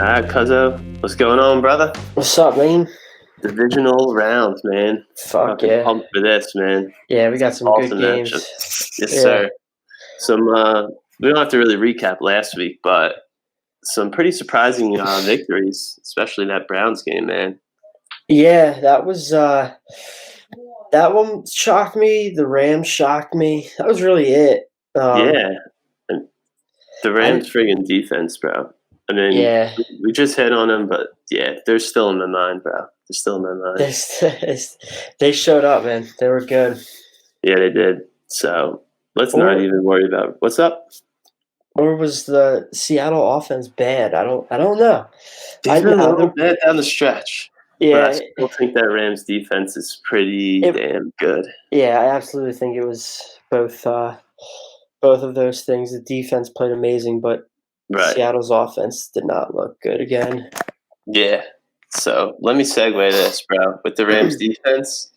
All right, Cuzzo. What's going on, brother? What's up, man? Divisional round, man. Fuck Fucking yeah. pumped for this, man. Yeah, we got some Awesome good games. matchup. Yes, Yeah. sir. Some we don't have to really recap last week, but some pretty surprising victories, especially that Browns game, man. Yeah, that was that one shocked me. The Rams shocked me. That was really it. Yeah. And the Rams friggin' defense, bro. I mean, Yeah. we just hit on them, but yeah, they're still in my mind, bro. They're still in my mind. They showed up, man. They were good. Yeah, they did. So let's not even worry about it. What's up? Or was the Seattle offense bad? I don't know. They've been a little bad down the stretch. Yeah, but I still think that Rams defense is pretty damn good. Yeah, I absolutely think it was both of those things. The defense played amazing, but Seattle's offense did not look good again. Yeah. So let me segue this, bro. With the Rams defense,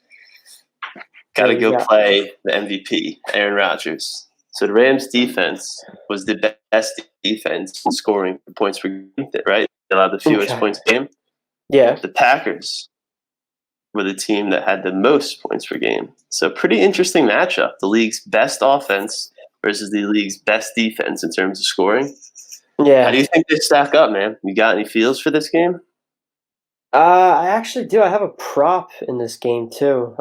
got to go play the MVP, Aaron Rodgers. So the Rams defense was the best defense in scoring points per game, right? They allowed the fewest points per game. Yeah. The Packers were the team that had the most points per game. So pretty interesting matchup. The league's best offense versus the league's best defense in terms of scoring. Yeah. How do you think they stack up, man? You got any feels for this game? I actually do. I have a prop in this game too.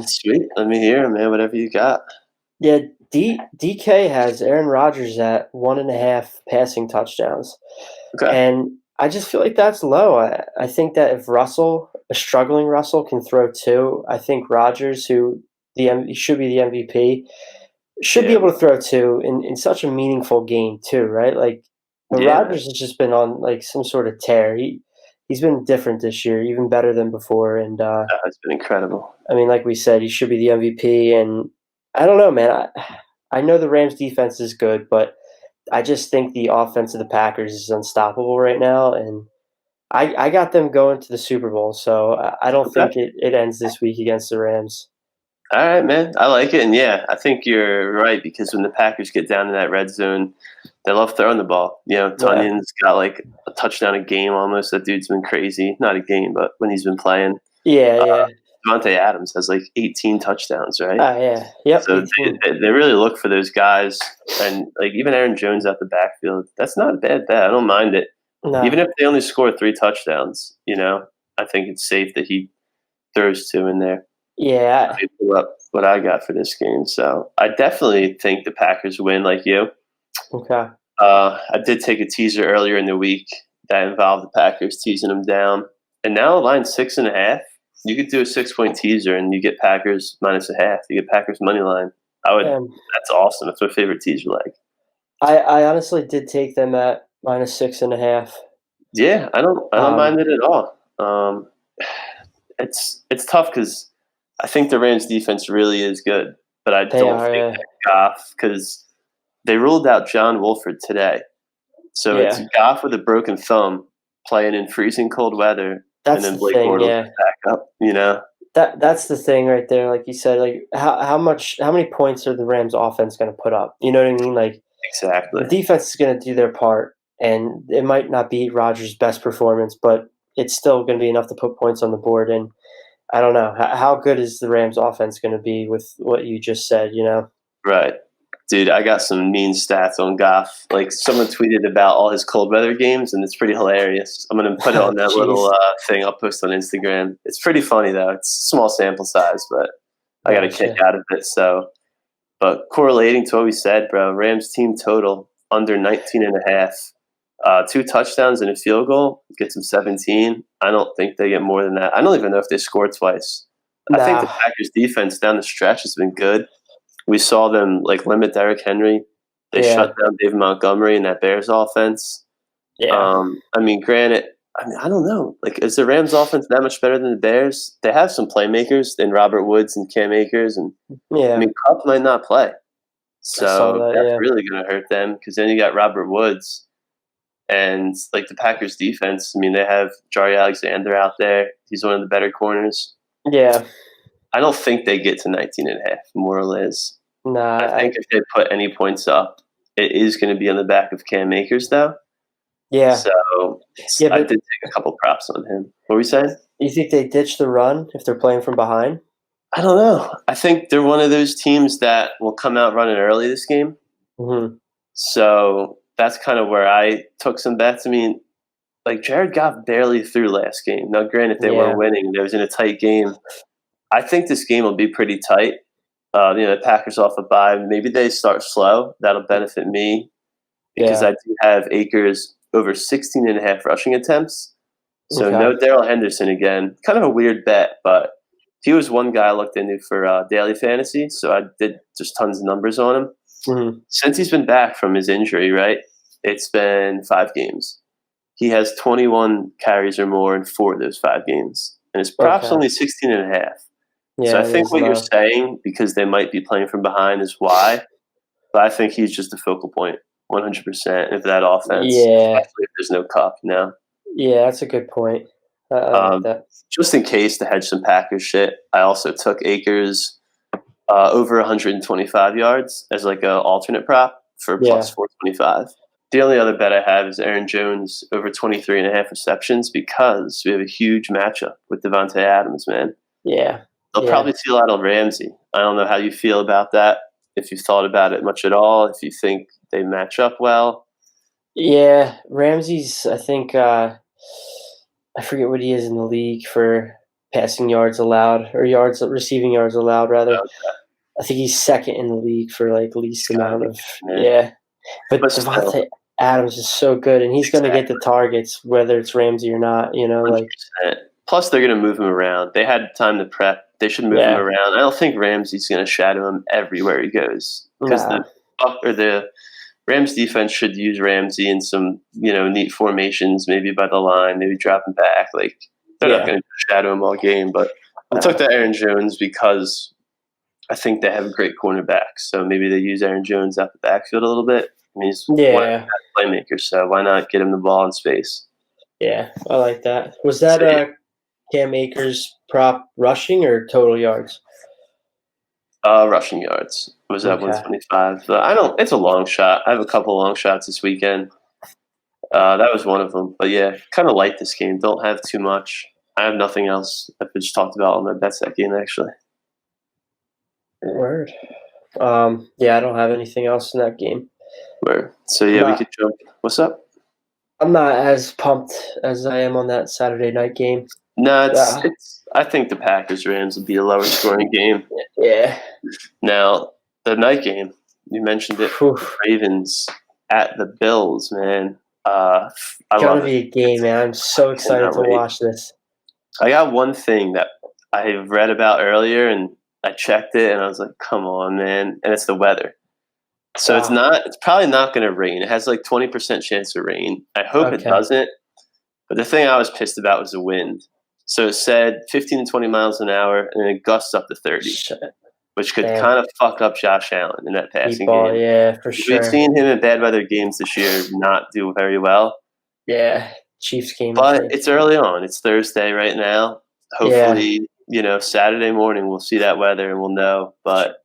Sweet. Let me hear, man. Whatever you got. Yeah, DK has Aaron Rodgers at 1.5 passing touchdowns. Okay. And I just feel like that's low. I think that if a struggling Russell can throw 2, I think Rodgers, who should be the MVP, should be able to throw 2 in such a meaningful game too, right? Like Rodgers has just been on like some sort of tear. He's been different this year, even better than before. And it's been incredible. I mean, like we said, he should be the MVP. And I don't know, man. I know the Rams defense is good, but I just think the offense of the Packers is unstoppable right now, and I got them going to the Super Bowl, so I don't think it ends this week against the Rams. All right, man. I like it, and yeah, I think you're right because when the Packers get down to that red zone, they love throwing the ball. You know, Tunyon's got like a touchdown a game almost. That dude's been crazy. Not a game, but when he's been playing. Yeah. Devontae Adams has like 18 touchdowns, right? Yeah. Yep. So they really look for those guys, and like even Aaron Jones out the backfield. That's not a bad bet. I don't mind it. No. Even if they only score 3 touchdowns, you know, I think it's safe that he throws 2 in there. Yeah. I pull up what I got for this game, so I definitely think the Packers win, like you. Okay. I did take a teaser earlier in the week that involved the Packers teasing them down, and now the line's 6.5. You could do a 6-point teaser, and you get Packers -0.5. You get Packers money line. That's awesome. That's my favorite teaser leg. I honestly did take them at -6.5. Yeah, I don't mind it at all. It's tough because I think the Rams defense really is good, but I don't think that Goff, because they ruled out John Wolford today. So it's Goff with a broken thumb playing in freezing cold weather. That's and then Blake Bortles back up, you know? That's the thing right there. Like you said, like how many points are the Rams offense going to put up? You know what I mean? Like exactly. The defense is going to do their part, and it might not be Rodgers' best performance, but it's still going to be enough to put points on the board. And I don't know how good is the Rams offense going to be with what you just said. You know? Right. Dude, I got some mean stats on Goff. Like, someone tweeted about all his cold weather games, and it's pretty hilarious. I'm going to put it on that little thing I'll post on Instagram. It's pretty funny, though. It's a small sample size, but I got a kick out of it. So, but correlating to what we said, bro, Rams team total under 19.5. 2 touchdowns and a field goal gets them 17. I don't think they get more than that. I don't even know if they score twice. I think the Packers defense down the stretch has been good. We saw them like limit Derrick Henry. They shut down David Montgomery in that Bears offense. Yeah. I mean, granted, I don't know. Like, is the Rams offense that much better than the Bears? They have some playmakers in Robert Woods and Cam Akers, and I mean, Kupp might not play, so that's really going to hurt them because then you got Robert Woods and like the Packers defense. I mean, they have Jari Alexander out there. He's one of the better corners. Yeah. I don't think they get to 19.5, more or less. Nah, I think if they put any points up, it is going to be on the back of Cam Akers, though. Yeah. So Yeah, I but did take a couple props on him. What were we saying? you think they ditch the run if they're playing from behind? I don't know. I think they're one of those teams that will come out running early this game. Mm-hmm. So that's kind of where I took some bets. I mean, like Jared Goff barely threw last game. Now, granted, they were Yeah. winning. It was in a tight game. I think this game will be pretty tight. The Packers off a bye. Maybe they start slow. That'll benefit me because Yeah. I do have Akers over 16.5 rushing attempts. So no Okay. Darrell Henderson again. Kind of a weird bet, but he was one guy I looked into for daily fantasy. So I did just tons of numbers on him. Mm-hmm. Since he's been back from his injury, right? It's been 5 games. He has 21 carries or more in 4 of those 5 games. And his prop's only 16.5. So Yeah, I it think is what you're low. saying, because they might be playing from behind, is why. But I think he's just the focal point, 100% of that offense, Yeah. especially if there's no Cup now. Yeah, that's a good point. I like that. Just in case to hedge some Packers shit, I also took Akers over 125 yards as like an alternate prop for plus 425. The only other bet I have is Aaron Jones over 23.5 receptions because we have a huge matchup with Devontae Adams, man. Yeah. They'll probably see a lot on Ramsey. I don't know how you feel about that, if you've thought about it much at all, if you think they match up well. Yeah, Ramsey's, I think, I forget what he is in the league for passing yards allowed, or receiving yards allowed, rather. I think he's second in the league for, like, least amount of – yeah. But Devontae Adams is so good, and he's going to get the targets whether it's Ramsey or not, 100%. Plus, they're going to move him around. They had time to prep. They should move him around. I don't think Ramsey's going to shadow him everywhere he goes because the Rams defense should use Ramsey in some neat formations, maybe by the line, maybe drop him back. Like they're not going to shadow him all game. But I took the Aaron Jones because I think they have a great cornerback. So maybe they use Aaron Jones out the backfield a little bit. I mean, he's one of the best playmakers, so why not get him the ball in space? Yeah, I like that. Was that Cam Akers prop rushing or total yards? Rushing yards was at 125. It's a long shot. I have a couple long shots this weekend. That was one of them. But yeah, kind of like this game. Don't have too much. I have nothing else. I've just talked about on my bets that game actually. Word. Yeah, I don't have anything else in that game. Word. So yeah, we could jump. What's up? I'm not as pumped as I am on that Saturday night game. No, it's. I think the Packers Rams will be a lower scoring game. Yeah. Now the night game, you mentioned it. Ravens at the Bills, man. It's gonna be a game, man. I'm so excited to watch this. I got one thing that I read about earlier, and I checked it, and I was like, "Come on, man!" And it's the weather. So it's not. It's probably not going to rain. It has like 20% chance of rain. I hope it doesn't. But the thing I was pissed about was the wind. So it said 15 to 20 miles an hour, and it gusts up to 30, which could kind of fuck up Josh Allen in that passing game. Yeah, for sure. We've seen him in bad weather games this year not do very well. Yeah, Chiefs game. But it's early on. It's Thursday right now. Hopefully, Saturday morning we'll see that weather and we'll know. But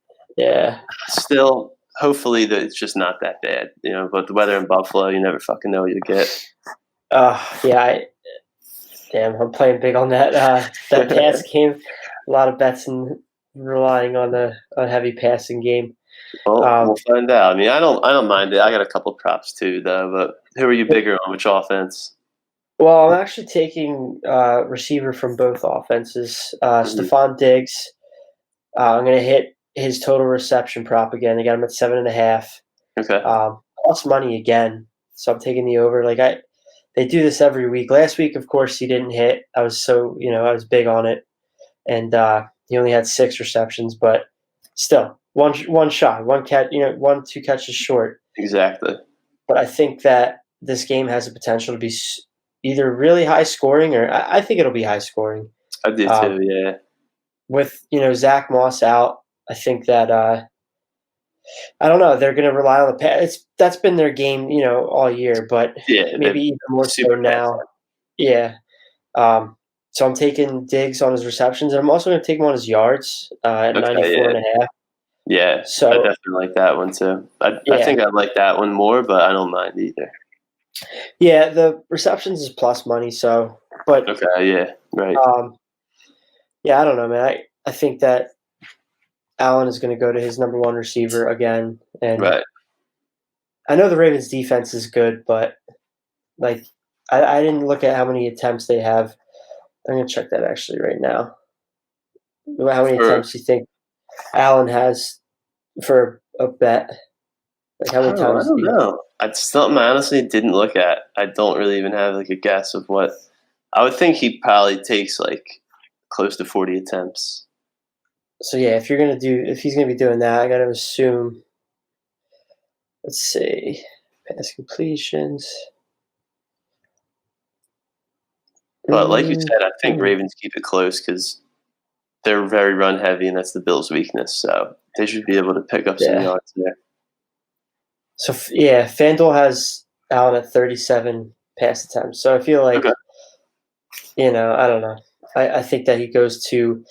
still, hopefully it's just not that bad. But the weather in Buffalo, you never fucking know what you get. I'm playing big on that that pass game. A lot of bets and relying on a heavy passing game. Well, we'll find out. I mean, I don't mind it. I got a couple props too, though. But who are you bigger on? Which offense? Well, I'm actually taking receiver from both offenses. Stephon Diggs. I'm going to hit his total reception prop again. I got him at 7.5. Okay. Plus money again, so I'm taking the over. They do this every week. Last week, of course, he didn't hit. I was I was big on it, and he only had 6 receptions, but still, one shot, one catch, 1-2 catches short. Exactly. But I think that this game has the potential to be either really high scoring or I think it'll be high scoring. I do too. Yeah. With Zach Moss out, I think that I don't know. They're going to rely on the pass. That's been their game, all year, but maybe even more so now. Yeah. So I'm taking Diggs on his receptions, and I'm also going to take him on his yards at 94.5. Yeah, so I definitely like that one too. I think I like that one more, but I don't mind either. Yeah, the receptions is plus money, so but Okay, yeah, right, yeah, I don't know, man. I think that Allen is going to go to his number one receiver again, and right. I know the Ravens' defense is good, but like I didn't look at how many attempts they have. I'm gonna check that actually right now. How many For attempts do you think Allen has for a bet? Like how many I times do don't you? know. It's something I honestly didn't look at. I don't really even have like a guess of what. I would think he probably takes like close to 40 attempts. So yeah, if he's gonna be doing that, I gotta assume. Let's see, pass completions. But like you said, I think Hmm. Ravens keep it close because they're very run heavy, and that's the Bills' weakness. So they should be able to pick up some Yeah. yards there. So yeah, FanDuel has Allen at 37 pass attempts. So I feel like Okay. I don't know. I think that he goes to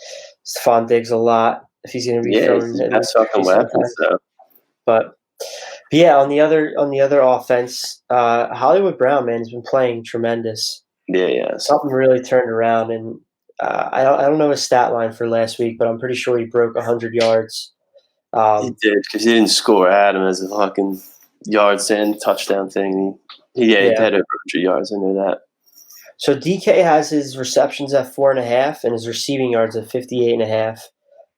Stephon Diggs a lot if he's going to be Yeah, it's thrown his in the best fucking weapon. sometimes. So But yeah, on the other offense, Hollywood Brown man has been playing tremendous. yeah, yes, Something really turned around, and I don't know his stat line for last week, but I'm pretty sure he broke 100 yards. he Um, did because he didn't score Adam as a fucking yards and touchdown thing. He yeah. had over 100 yards. I know that. So DK has his receptions at 4.5 and his receiving yards at 58.5.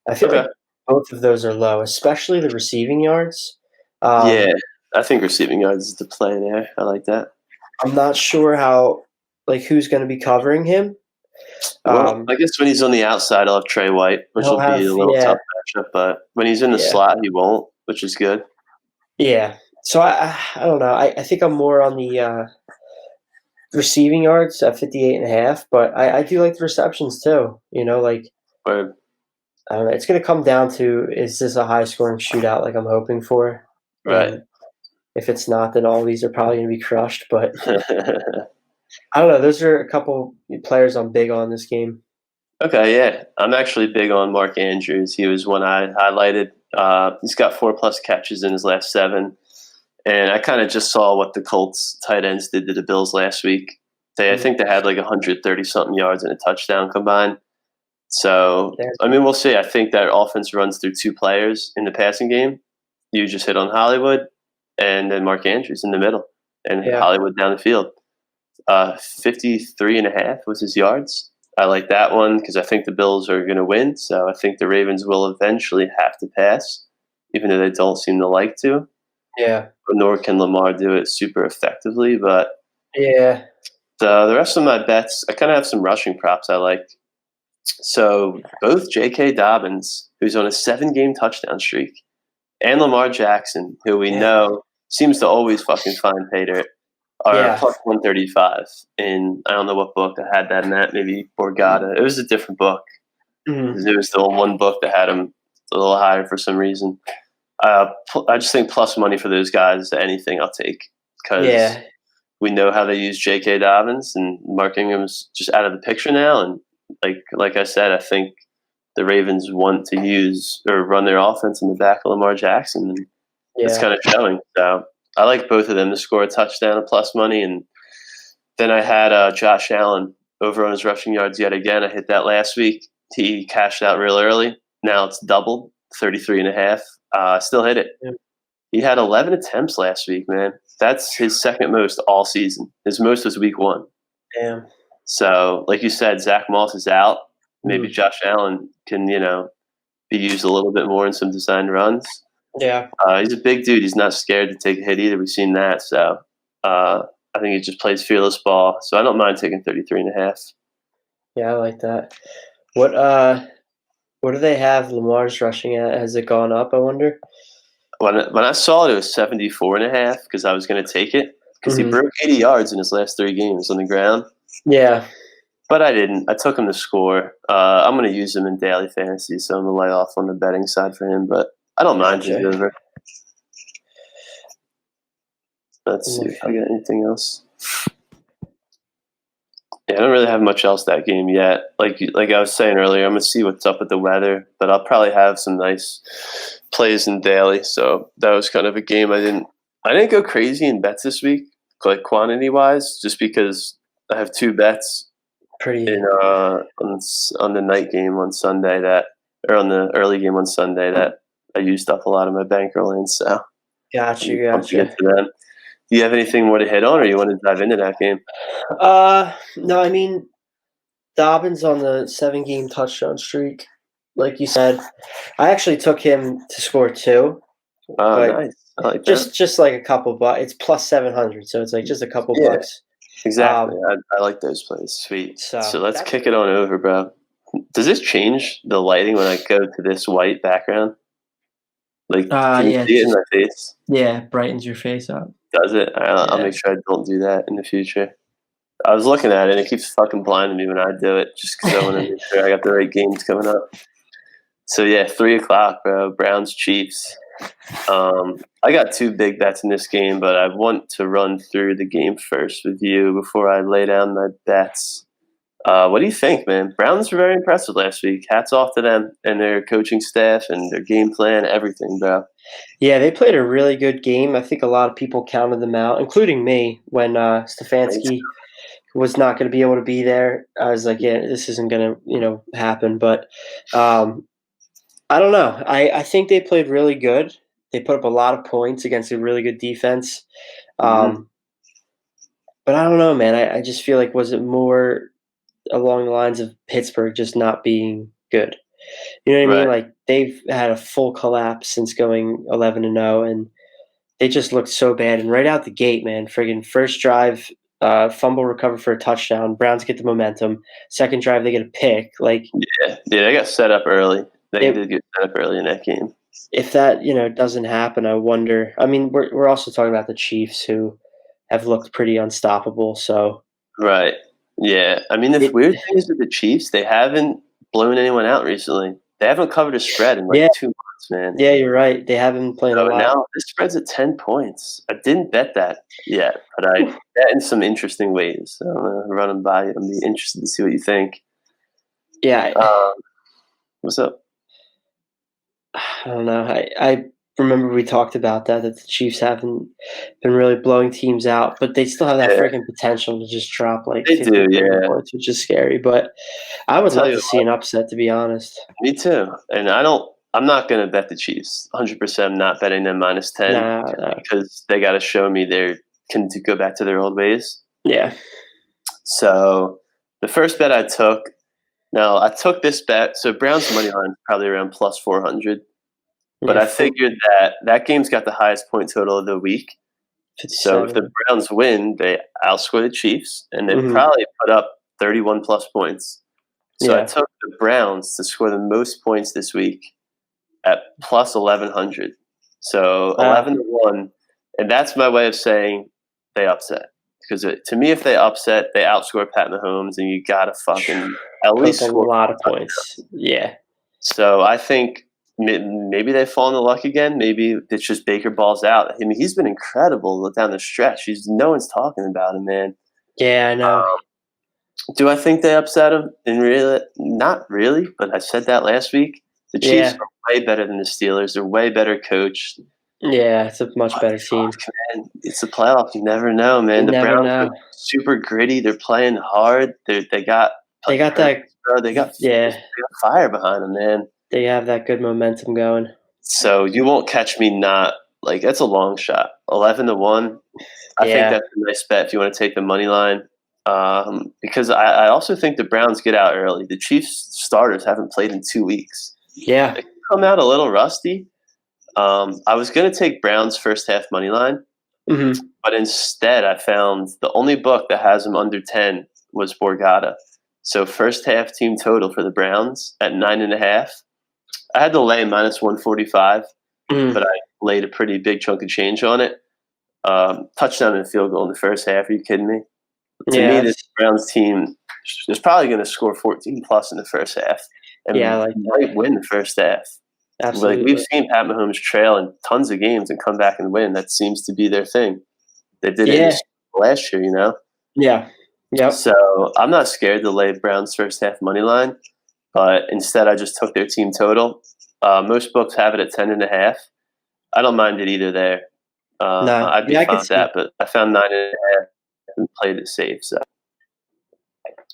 I feel Okay. like both of those are low, especially the receiving yards. Yeah, Um, I think receiving yards is the play there. I like that. I'm not sure who's going to be covering him. Well, Um, I guess when he's on the outside, I'll have Trey White, which he'll will be have a little yeah, tough matchup. But when he's in the yeah, slot, he won't, which is good. yeah. So I don't know. I think I'm more on the receiving yards at 58.5, but I do like the receptions too. But I don't know. It's going to come down to, is this a high scoring shootout like I'm hoping for? right. And if it's not, then all these are probably going to be crushed. But I don't know. Those are a couple players I'm big on this game. Okay, yeah. I'm actually big on Mark Andrews. He was one I highlighted. He's got 4+ catches in his last 7. And I kind of just saw what the Colts tight ends did to the Bills last week. I Mm, think they had like 130 something yards and a touchdown combined. So, yeah, I mean, we'll see. I think that offense runs through 2 players in the passing game. You just hit on Hollywood and then Mark Andrews in the middle and yeah, Hollywood down the field. 53.5 was his yards. I like that one because I think the Bills are going to win. So I think the Ravens will eventually have to pass, even though they don't seem to like to. yeah, Nor can Lamar do it super effectively. But yeah, the rest of my bets, I kind of have some rushing props I like. So both J.K. Dobbins, who's on a 7-game touchdown streak, and Lamar Jackson, who we yeah, know seems to always fucking find pay dirt, are yeah. plus 135. And I don't know what book I had that in that, maybe Borgata. It was a different book. Mhm. It was the one book that had them a little higher for some reason. I just think plus money for those guys, anything I'll take because Yeah, we know how they use J.K. Dobbins and Mark Ingram's just out of the picture now. And like I said, I think the Ravens want to use or run their offense in the back of Lamar Jackson, and it's yeah, kind of showing. So I like both of them to score a touchdown at plus money. And then I had Josh Allen over on his rushing yards yet again. I hit that last week. He cashed out real early. Now it's doubled, 33.5. Still hit it. yeah. He had 11 attempts last week, man. That's his second most all season. His most was week 1. Damn. So, like you said, Zach Moss is out. Maybe Mm, Josh Allen can, be used a little bit more in some designed runs. yeah, He's a big dude. He's not scared to take a hit either. We've seen that. So, I think he just plays fearless ball. So I don't mind taking 33.5. yeah. I like that. What do they have Lamar's rushing at? Has it gone up? I wonder. When I saw it, it was 74.5 because I was going to take it because he Hmm. broke 80 yards in his last 3 games on the ground. Yeah, But I didn't. I took him to score. I'm going to use him in daily fantasy, so I'm going to lay off on the betting side for him. But I don't mind his gotcha. over. Let's I'm see if I looking. got anything else. Yeah, I don't really have much else that game yet. Like I was saying earlier, I'm gonna see what's up with the weather, but I'll probably have some nice plays in daily. So that was kind of a game I didn't go crazy in bets this week. like quantity wise, just because I have 2 bets in on the night game on Sunday on the early game on Sunday that I used up a lot of my bankroll in. So Gotcha. To get to them. Do you have anything more to hit on, or you want to dive into that game? No, I mean, Dobbins on the 7-game touchdown streak, like you said. I actually took him to score 2. Oh, nice. I like that. Just like a couple bucks. It's plus 700, so it's like just a couple bucks. Exactly. I like those plays. Sweet. So let's kick it on over, bro. Does this change the lighting when I go to this white background? Like, can you see it in my face? Yeah, brightens your face up. Does it? I'll make sure I don't do that in the future. I was looking at it, and it keeps fucking blinding me when I do it, just because I want to make sure I got the right games coming up. So, 3 o'clock, bro. Browns, Chiefs. I got 2 big bets in this game, but I want to run through the game first with you before I lay down my bets. What do you think, man? Browns were very impressive last week. Hats off to them and their coaching staff and their game plan, everything, bro. Yeah, they played a really good game. I think a lot of people counted them out, including me, when Stefanski was not going to be able to be there. I was like, yeah, this isn't going to, happen. But I don't know. I think they played really good. They put up a lot of points against a really good defense. But I don't know, man. I just feel like, was it more along the lines of Pittsburgh just not being good? You know what I mean? Like, they've had a full collapse since going 11-0, and they just looked so bad. And right out the gate, man, friggin' first drive, fumble recover for a touchdown. Browns get the momentum. Second drive, they get a pick. Like, they got set up early. They did get set up early in that game. If that doesn't happen, I wonder. I mean, we're also talking about the Chiefs, who have looked pretty unstoppable. So right, yeah. I mean, the weird thing is with the Chiefs, they haven't blown anyone out recently. They haven't covered a spread in 2 months, man. Yeah, you're right. They haven't been playing a lot. Now this spread's at 10 points. I didn't bet that yet, but I bet in some interesting ways. So I'm gonna run them by you. I'm be interested to see what you think. Yeah. What's up? I don't know. I remember we talked about that the Chiefs haven't been really blowing teams out, but they still have that freaking potential to just drop like 50 points, which is scary. But I would love to see an upset, to be honest. Me too. And I'm not going to bet the Chiefs. 100%. I'm not betting them -10 because they got to show me they can go back to their old ways. Yeah. So the first bet I took. Now, I took this bet. So Browns' money line is probably around plus 400. But I figured that game's got the highest point total of the week. 57. So if the Browns win, they outscore the Chiefs, and they probably put up 31-plus points. So I took the Browns to score the most points this week at plus 1,100. So 11-1. And that's my way of saying they upset. Because to me, if they upset, they outscore Pat Mahomes, and you got to fucking at least score a lot of points. Yeah. So I think maybe they fall in the luck again. Maybe it's just Baker balls out. I mean, he's been incredible down the stretch. No one's talking about him, man. Yeah, I know. Do I think they upset him? Not really, but I said that last week. The Chiefs are way better than the Steelers. They're way better coached. Yeah, it's a much better team. Man. It's the playoffs. You never know, man. The Browns are super gritty. They're playing hard. They got fire behind them, man. They have that good momentum going. So you won't catch me not like that's a long shot. 11-1. I think that's a nice bet if you want to take the money line. Because I also think the Browns get out early. The Chiefs starters haven't played in 2 weeks. Yeah, they come out a little rusty. I was going to take Browns first half money line, but instead I found the only book that has them under 10 was Borgata. So first half team total for the Browns at 9.5. I had to lay -145, but I laid a pretty big chunk of change on it. Touchdown and field goal in the first half. Are you kidding me? To me, this Browns team is probably going to score 14 plus in the first half, and might win the first half. Absolutely. Like we've seen Pat Mahomes trail in tons of games and come back and win. That seems to be their thing. They did it last year, Yeah. Yep. So I'm not scared to lay Browns first half money line, but instead I just took their team total. Most books have it at 10.5. I don't mind it either there. No, I'd be yeah, I fine could with see. that. But I found 9.5 and played it safe. So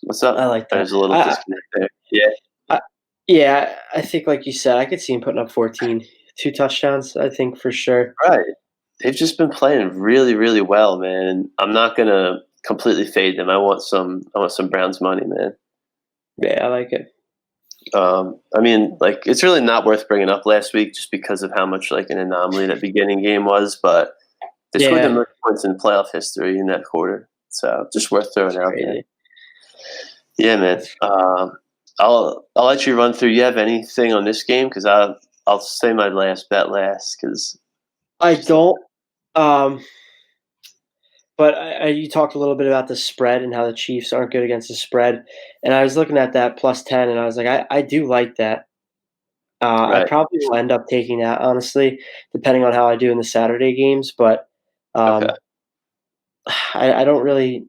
what's up? I like that. There's a little disconnect there. Yeah, I yeah, I think like you said, I could see him putting up 14, 2 touchdowns, I think for sure. right. They've just been playing really, really well, man. I'm not gonna completely fade them. I want some. I want some Browns money, man. Yeah, I like it. I mean, like it's really not worth bringing up last week just because of how much like an anomaly that beginning game was. But they scored the Yeah, most points in playoff history in that quarter, so just worth throwing it's out there. crazy. Yeah, man. That's I'll let you run through. You have anything on this game? Because I'll say my last bet last. Because I don't, um, but you talked a little bit about the spread and how the Chiefs aren't good against the spread, and I was looking at that +10, and I was like, I do like that. I right, probably will end up taking that, honestly, depending on how I do in the Saturday games, but, okay, um, I don't really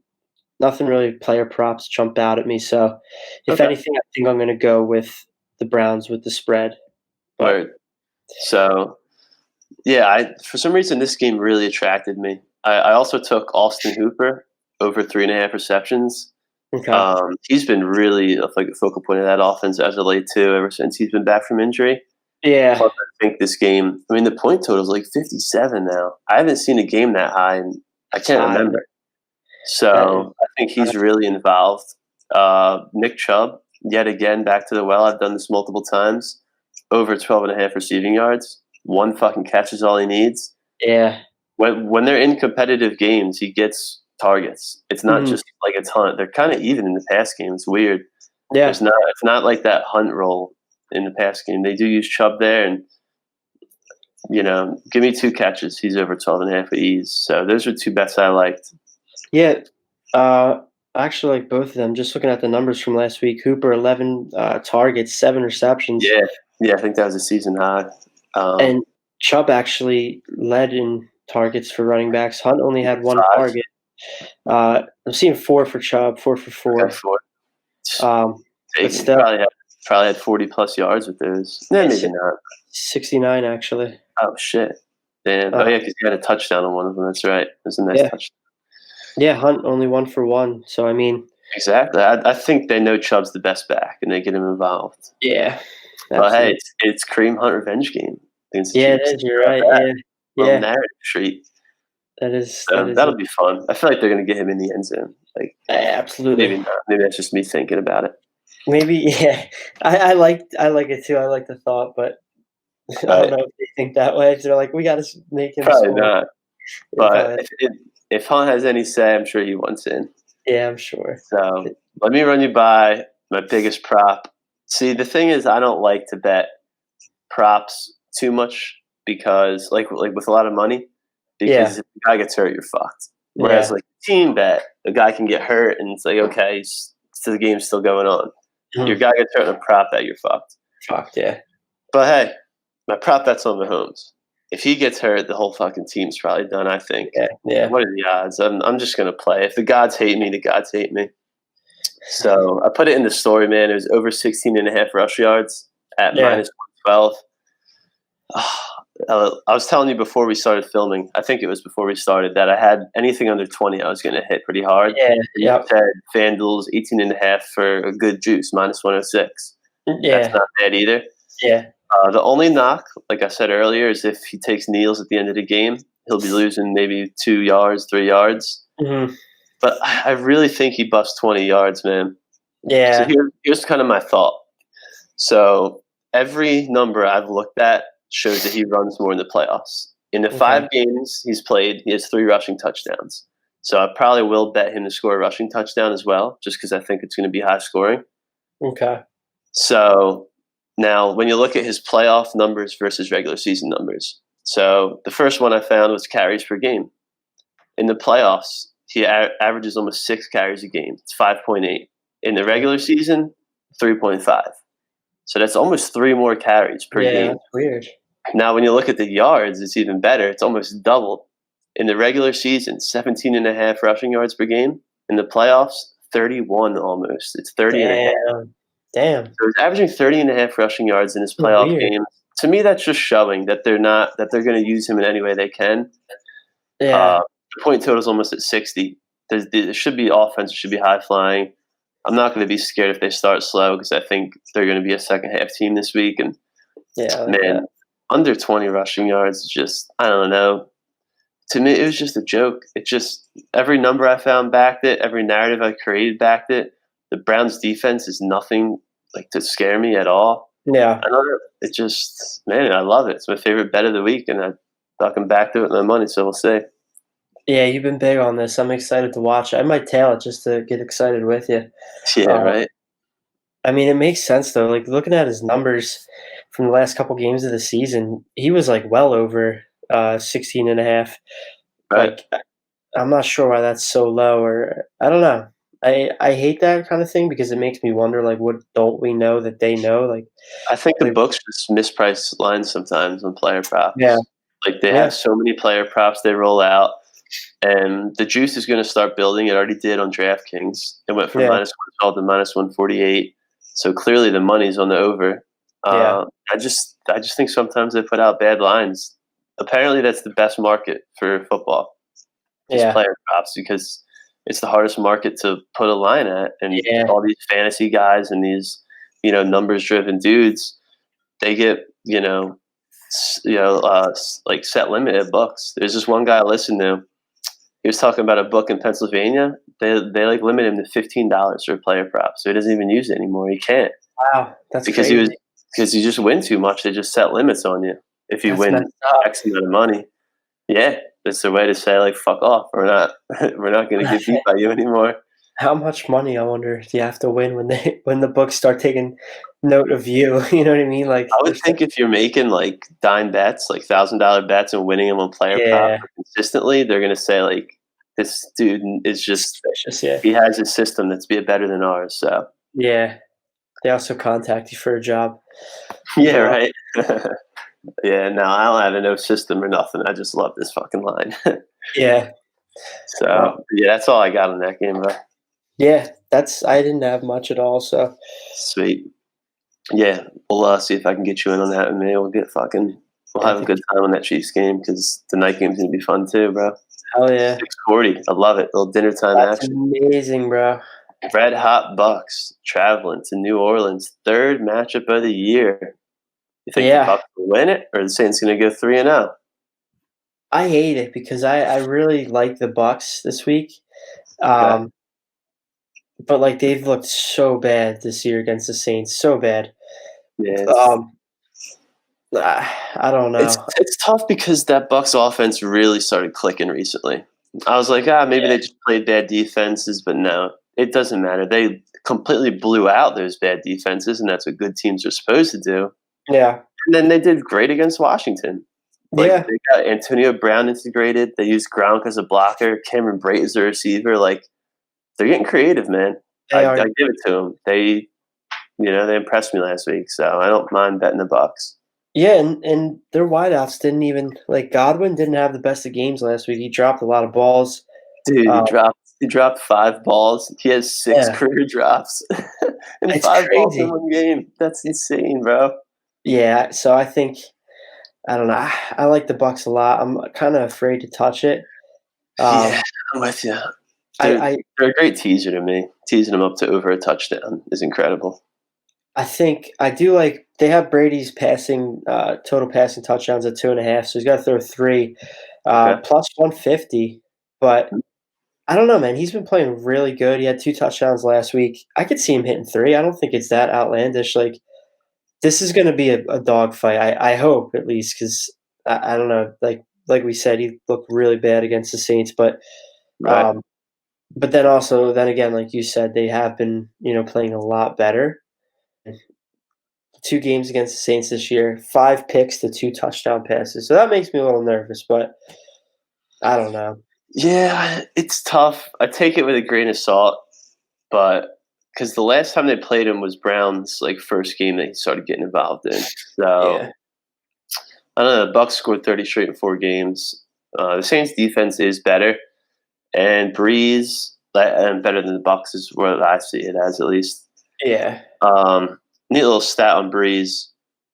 nothing really player props jump out at me, so if okay, anything, I think I'm gonna go with the Browns with the spread, but word. So yeah, I for some reason this game really attracted me. I also took Austin Hooper over 3.5 receptions. okay. He's been really like a focal point of that offense as of late too, ever since he's been back from injury. Yeah. Plus, I think this game. I mean, the point total is like 57 now. I haven't seen a game that high, and I It's can't high. remember. That is So I think he's really involved. Nick Chubb, yet again, back to the well. I've done this multiple times. Over 12.5 receiving yards. One fucking catch is all he needs. yeah. When they're in competitive games, he gets targets. It's not Mhm. just like a ton. They're kind of even in the pass game. It's weird. Yeah. There's not. It's not like that Hunt role in the pass game. They do use Chubb there, and give me 2 catches. He's over 12.5 with ease. So those are two bets I liked. Yeah. I actually like both of them. Just looking at the numbers from last week, Hooper 11 targets, 7 receptions, Yeah, yeah. I think that was a season high. Um, and Chubb actually led in targets for running backs. Hunt only had 1 5. target. I'm seeing 4 for Chubb, 4 for Okay, 4. 4. But Taken. still, Probably had 40+ yards with those. Yeah, it's maybe not. 69 actually. Oh shit. Damn. Oh Uh, yeah, because he had a touchdown on one of them. That's right. It was a nice yeah. touchdown. Yeah, Hunt only 1 for 1. So I mean, Exactly. I think they know Chubb's the best back, and they get him involved. yeah, But hey, absolutely. it's Kareem Hunt revenge game against the Yeah, it Chiefs. is. You're How about right. that? Yeah, Little yeah. narrative treat. That So is that'll be fun. I feel like they're going to get him in the end zone. Like maybe absolutely. not. Maybe that's just me thinking about it. Maybe, yeah. I like it too. I like the thought, but I don't But know if they think that way. They're like, we got to make him probably score. not. They But probably, if Hunt has any say, I'm sure he wants in. yeah, I'm sure. So let me run you by my biggest prop. See, the thing is, I don't like to bet props too much because, like with a lot of money, because Yeah, if the guy gets hurt, you're fucked. Whereas, yeah. like team bet, the guy can get hurt, and it's like okay, so the game's still going on. Your Mhm. guy gets hurt in a prop bet, you're fucked. Fucked, yeah. But hey, my prop bet's on Mahomes. If he gets hurt, the whole fucking team's probably done. I think. Yeah, yeah. What are the odds? I'm just gonna play. If the gods hate me, the gods hate me. So I put it in the story, man. It was over 16.5 rush yards at Yeah. minus 112. I was telling you before we started filming, I think it was before we started, that I had anything under 20 I was going to hit pretty hard. Yeah, And you yep. said FanDuel's 18.5 for a good juice, minus 106. That's Yeah, not bad either. yeah. The only knock, like I said earlier, is if he takes kneels at the end of the game, he'll be losing maybe 2 yards, 3 yards. Mhm. But I really think he busts 20 yards, man. So Yeah. here's kind of my thought. So every number I've looked at shows that he runs more in the playoffs. In the Okay. 5 games he's played, he has 3 rushing touchdowns. So I probably will bet him to score a rushing touchdown as well, just because I think it's going to be high scoring. Okay. So now, when you look at his playoff numbers versus regular season numbers, so the first one I found was carries per game. In the playoffs, he averages almost 6 carries a game. It's 5.8. In the regular season, 3.5. So that's almost 3 more carries per Yeah, game. that's weird. Now, when you look at the yards, it's even better. It's almost doubled. In the regular season, 17.5 rushing yards per game. In the playoffs, 31 almost. It's 30.5. Damn. Damn. So he's averaging 30.5 rushing yards in his playoff Weird. games. To me, that's just showing that they're going to use him in any way they can. Yeah. The point total is almost at 60. There should be offense. It should be high flying. I'm not going to be scared if they start slow because I think they're going to be a second half team this week. And Yeah, I like man, that. under 20 rushing yards is just, I don't know. To me, it was just a joke. It just, every number I found backed it. Every narrative I created backed it. The Browns defense is nothing like to scare me at all. Yeah. I don't know. It just, man, I love it. It's my favorite bet of the week, and I fucking backed it with my money, so we'll see. Yeah, you've been big on this. I'm excited to watch it. I might tail it just to get excited with you. Yeah, Uh, right? I mean, it makes sense though. Like looking at his numbers from the last couple games of the season, he was like well over 16 and a half. Right. Like I'm not sure why that's so low, or I don't know. I hate that kind of thing because it makes me wonder like what don't we know that they know? I think the Like books just misprice lines sometimes on player yeah, props. Like they yeah, have so many player props they roll out, and the juice is going to start building. It already did on DraftKings. It went from yeah, -112 to -148. So clearly the money's on the over. yeah, I just think sometimes they put out bad lines. Apparently, that's the best market for football, is yeah, player props, because it's the hardest market to put a line at, and yeah, all these fantasy guys and these numbers driven dudes, they get like set limit at books. There's this one guy I listened to. He was talking about a book in Pennsylvania. They like limit him to $15 for a player prop, so he doesn't even use it anymore. He can't wow, that's because crazy. you just win too much. They just set limits on you if you That's win messed up. X amount of money. Yeah, it's their way to say like fuck off. We're not going to get beat by you anymore. How much money, I wonder, do you have to win when the books start taking note of you? You know what I mean? Like I would there's think if you're making like dime bets, like $1,000 bets, and winning them on player prop yeah, consistently, they're going to say like this dude is just, suspicious. Yeah, he has a system that's better than ours. So yeah. They also contact you for a job as yeah, well. right. Yeah, no, I don't have a no system or nothing. I just love this fucking line. Yeah. Well, So yeah, that's all I got on that game, bro. yeah. I didn't have much at all. So Sweet. Yeah, we'll see if I can get you in on that, and maybe we'll yeah, I have a think good time on that Chiefs game because the night game's gonna be fun too, bro. hell yeah, 6:40, I love it. Little dinner time that's action. amazing, bro. Red hot Bucks traveling to New Orleans, third matchup of the year. You think the Yeah, Bucks will win it, or the Saints gonna go 3-0? I hate it because I really like the Bucks this week. Okay. Um, but like they've looked so bad this year against the Saints, so bad. Yeah, Um, I don't it's know. it's tough because that Bucks offense really started clicking recently. I was like, maybe Yeah, they just played bad defenses, but no, it doesn't matter. They completely blew out those bad defenses, and that's what good teams are supposed to do. yeah, And then they did great against Washington. Like yeah. they got Antonio Brown integrated. They used Gronk as a blocker. Cameron Brate as a receiver. Like they're getting creative, man. They I are. give it to them. They impressed me last week, so I don't mind betting the Bucks. Yeah, and their wideouts didn't even like Godwin didn't have the best of games last week. He dropped a lot of balls. Dude, Um, he dropped 5 balls. He has 6 yeah, career drops and it's 5 balls in crazy. one game. That's insane, bro. Yeah, so I think I don't know. I like the Bucks a lot. I'm kind of afraid to touch it. Yeah, Um, I'm with you. I, They're I they're a great teaser to me. Teasing them up to over a touchdown is incredible. I think I do like they have Brady's passing total passing touchdowns at 2.5, so he's got to throw three Okay. plus 150. But I don't know, man. He's been playing really good. He had 2 touchdowns last week. I could see him hitting three. I don't think it's that outlandish. Like this is going to be a dogfight. I hope at least because I don't know. Like we said, he looked really bad against the Saints, Right. um, but then again, like you said, they have been playing a lot better. 2 games against the Saints this year, 5 picks to 2 touchdown passes. So that makes me a little nervous, but I don't know. Yeah, it's tough. I take it with a grain of salt, but because the last time they played him was Brown's like first game that he started getting involved in. So Yeah, I don't know. The Bucks scored 30 straight in 4 games. The Saints defense is better, and Breeze and better than the Bucks is what I see it as, at least. yeah, Neat little stat on Breeze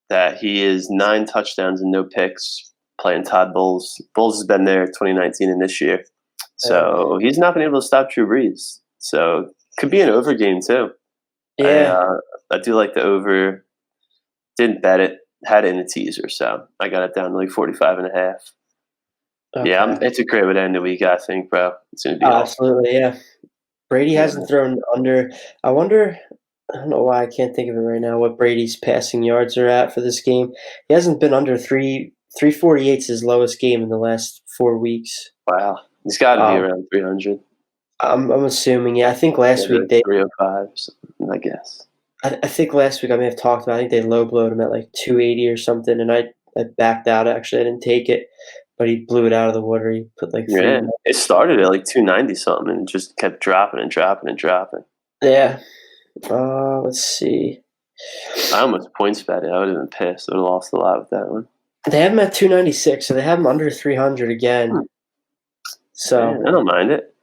that he is 9 touchdowns and no picks playing Todd Bowles. Bowles has been there 2019 and this year. So he's not been able to stop Drew Brees. So could be an over game too. Yeah. I do like the over. Didn't bet it. Had it in a teaser, so I got it down to like 45.5. Okay. Yeah, it's a great way to end the week, I think, bro. It's going to be awesome. Absolutely, yeah. Brady hasn't thrown under. I wonder. I don't know why I can't think of it right now. What Brady's passing yards are at for this game? He hasn't been under 348's his lowest game in the last 4 weeks. Wow, he's got to be around 300. I'm assuming. Yeah, I think last week they 305, I guess. I think last week I may have talked about. I think they low blowed him at like 280 or something, and I backed out. Actually, I didn't take it, but he blew it out of the water. He put like it started at like 290 something and just kept dropping and dropping and dropping. Yeah. Let's see. I almost points bet it. I would have been pissed. I would have lost a lot with that one. They have him at 296, so they have him under 300 again. So I don't mind it.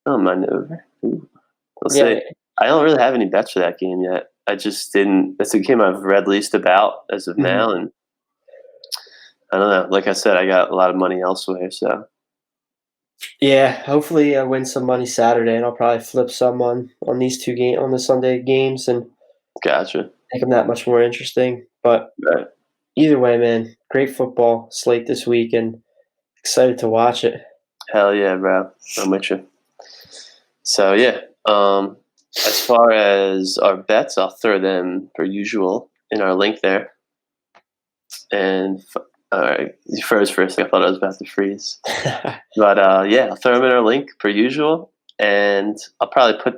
I don't mind it over. We'll see. I don't really have any bets for that game yet. I just didn't. That's a game I've read least about as of now, and I don't know. Like I said, I got a lot of money elsewhere, so. Yeah, hopefully I win some money Saturday, and I'll probably flip some on these two games on the Sunday games, and gotcha. Make them that much more interesting. But either way, man, great football slate this week, and excited to watch it. Hell yeah, bro! I'm with you. So yeah, as far as our bets, I'll throw them per usual in our link there. And all right, you froze for a second. I thought I was about to freeze. But yeah, I'll throw them in our link per usual. And I'll probably put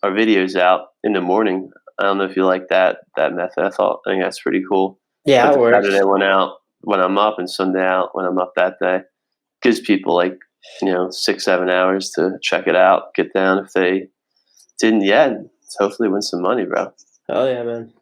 our videos out in the morning. I don't know if you like that method. I think that's pretty cool. Yeah, put it works. Saturday one out when I'm up and Sunday out when I'm up that day. Gives people 6-7 hours to check it out, get down if they didn't yet. Hopefully win some money, bro. Oh yeah, man.